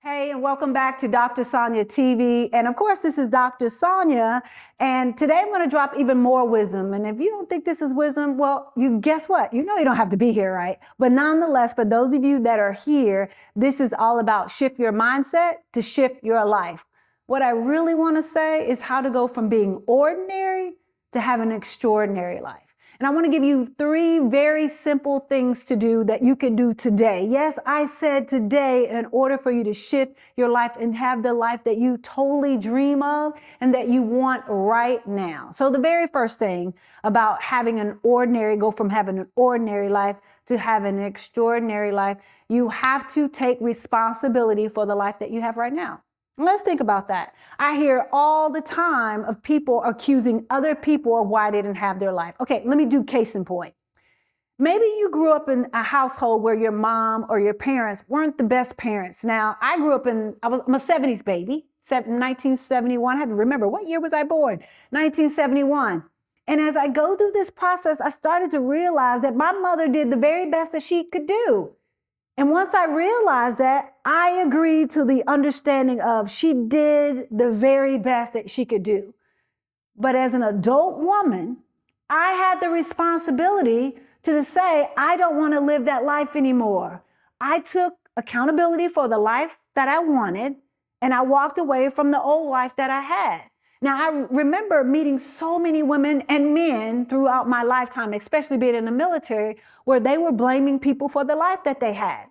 Hey, and welcome back to Dr. Sonia TV. And of course, this is Dr. Sonia. And today I'm going to drop even more wisdom. And if you don't think this is wisdom, well, guess what? You know you don't have to be here, right? But nonetheless, for those of you that are here, this is all about shift your mindset to shift your life. What I really want to say is how to go from being ordinary to having an extraordinary life. And I want to give you 3 very simple things to do that you can do today. Yes, I said today, in order for you to shift your life and have the life that you totally dream of and that you want right now. So the very first thing about go from having an ordinary life to having an extraordinary life, you have to take responsibility for the life that you have right now. Let's think about that. I hear all the time of people accusing other people of why they didn't have their life. Okay, let me do case in point. Maybe you grew up in a household where your mom or your parents weren't the best parents. Now, I'm a 70s baby, 1971. I had to remember, what year was I born? 1971. And as I go through this process, I started to realize that my mother did the very best that she could do. And once I realized that, I agreed to the understanding of she did the very best that she could do. But as an adult woman, I had the responsibility to say, I don't want to live that life anymore. I took accountability for the life that I wanted, and I walked away from the old life that I had. Now, I remember meeting so many women and men throughout my lifetime, especially being in the military, where they were blaming people for the life that they had.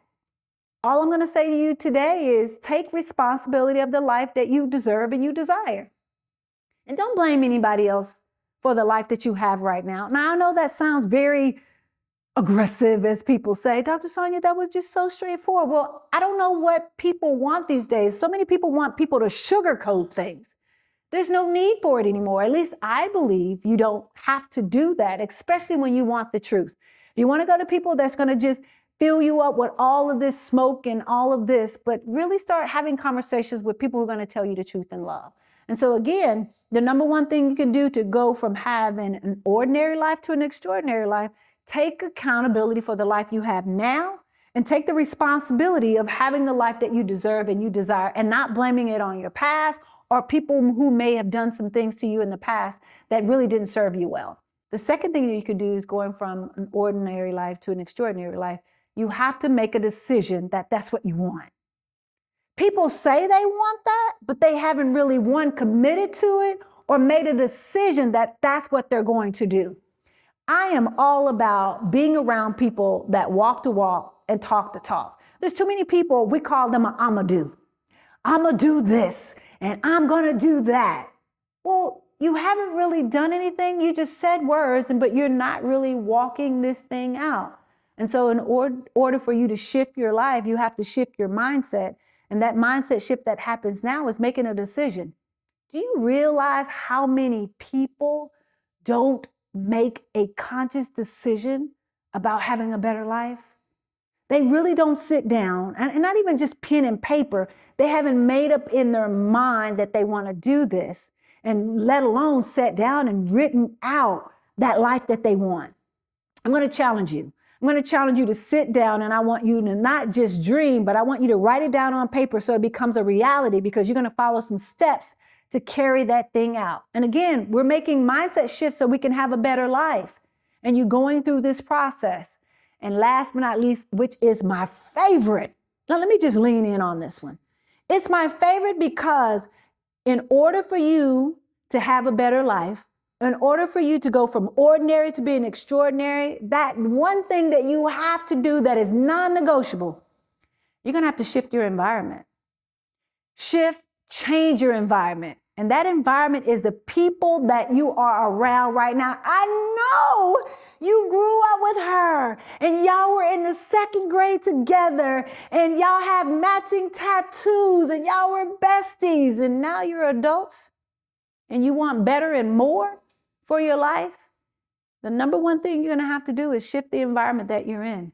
All I'm going to say to you today is take responsibility of the life that you deserve and you desire. And don't blame anybody else for the life that you have right now. Now, I know that sounds very aggressive, as people say. Dr. Sonia, that was just so straightforward. Well, I don't know what people want these days. So many people want people to sugarcoat things. There's no need for it anymore. At least I believe you don't have to do that, especially when you want the truth. If you want to go to people that's going to just fill you up with all of this smoke and all of this, but really start having conversations with people who are going to tell you the truth in love. And so again, the number one thing you can do to go from having an ordinary life to an extraordinary life, take accountability for the life you have now and take the responsibility of having the life that you deserve and you desire and not blaming it on your past or people who may have done some things to you in the past that really didn't serve you well. The second thing that you could do is going from an ordinary life to an extraordinary life. You have to make a decision that that's what you want. People say they want that, but they haven't really, committed to it or made a decision that that's what they're going to do. I am all about being around people that walk the walk and talk the talk. There's too many people, we call them I'ma do. I'ma do this and I'm gonna do that. Well, you haven't really done anything. You just said words, but you're not really walking this thing out. And so in order for you to shift your life, you have to shift your mindset. And that mindset shift that happens now is making a decision. Do you realize how many people don't make a conscious decision about having a better life? They really don't sit down, and not even just pen and paper. They haven't made up in their mind that they want to do this, and let alone sat down and written out that life that they want. I'm going to challenge you. I'm going to challenge you to sit down, and I want you to not just dream, but I want you to write it down on paper so it becomes a reality, because you're going to follow some steps to carry that thing out. And again, we're making mindset shifts so we can have a better life. And you're going through this process. And last but not least, which is my favorite. Now, let me just lean in on this one. It's my favorite because in order for you to have a better life, in order for you to go from ordinary to being extraordinary, that one thing that you have to do that is non-negotiable, you're going to have to shift your environment. Change your environment. And that environment is the people that you are around right now. I know you grew up with her and y'all were in the 2nd grade together and y'all have matching tattoos and y'all were besties, and now you're adults and you want better and more for your life. The number one thing you're going to have to do is shift the environment that you're in.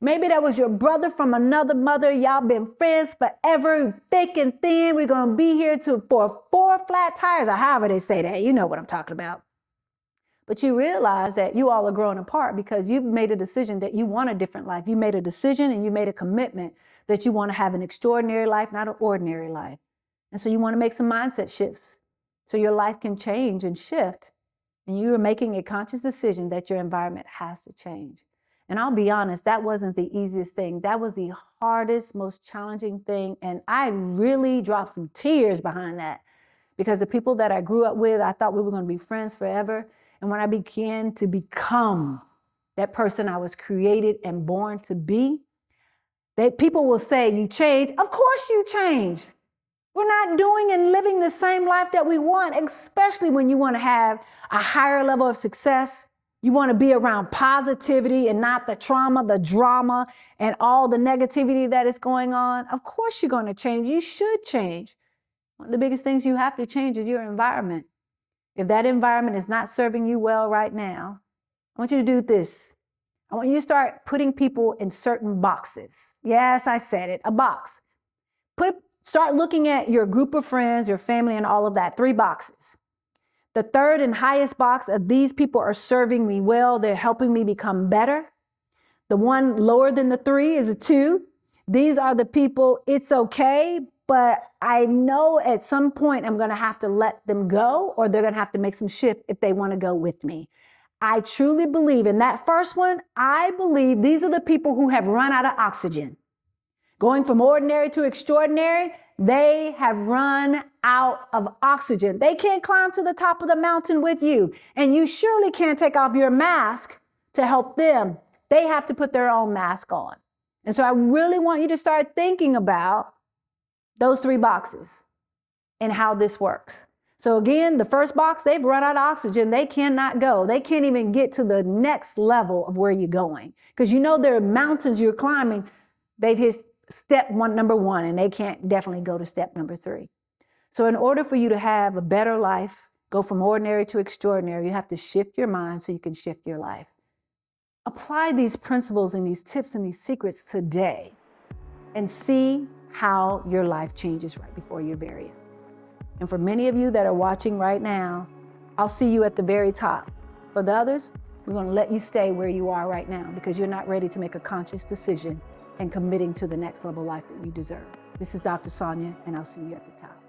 Maybe that was your brother from another mother. Y'all been friends forever, thick and thin. We're going to be here for 4 flat tires, or however they say that. You know what I'm talking about. But you realize that you all are growing apart because you've made a decision that you want a different life. You made a decision and you made a commitment that you want to have an extraordinary life, not an ordinary life. And so you want to make some mindset shifts so your life can change and shift. And you are making a conscious decision that your environment has to change. And I'll be honest, that wasn't the easiest thing. That was the hardest, most challenging thing. And I really dropped some tears behind that because the people that I grew up with, I thought we were going to be friends forever. And when I began to become that person I was created and born to be, people will say, you changed. Of course you changed. We're not doing and living the same life that we want, especially when you want to have a higher level of success. You want to be around positivity and not the trauma, the drama, and all the negativity that is going on. Of course you're going to change. You should change. One of the biggest things you have to change is your environment. If that environment is not serving you well right now, I want you to do this. I want you to start putting people in certain boxes. Yes, I said it, a box. Start looking at your group of friends, your family, and all of that. 3 boxes. The third and highest box of these people are serving me well. They're helping me become better. The one lower than the 3 is a 2. These are the people, it's okay, but I know at some point I'm going to have to let them go, or they're going to have to make some shift if they want to go with me. I truly believe in that first one. I believe these are the people who have run out of oxygen. Going from ordinary to extraordinary, they have run out of oxygen. They can't climb to the top of the mountain with you. And you surely can't take off your mask to help them. They have to put their own mask on. And so I really want you to start thinking about those 3 boxes and how this works. So again, the first box, they've run out of oxygen. They cannot go. They can't even get to the next level of where you're going. Because you know there are mountains you're climbing. They've hit number 1, and they can't definitely go to step number 3. So in order for you to have a better life, go from ordinary to extraordinary, you have to shift your mind so you can shift your life. Apply these principles and these tips and these secrets today and see how your life changes right before your very eyes. And for many of you that are watching right now, I'll see you at the very top. For the others, we're going to let you stay where you are right now because you're not ready to make a conscious decision and committing to the next level life that you deserve. This is Dr. Sonia, and I'll see you at the top.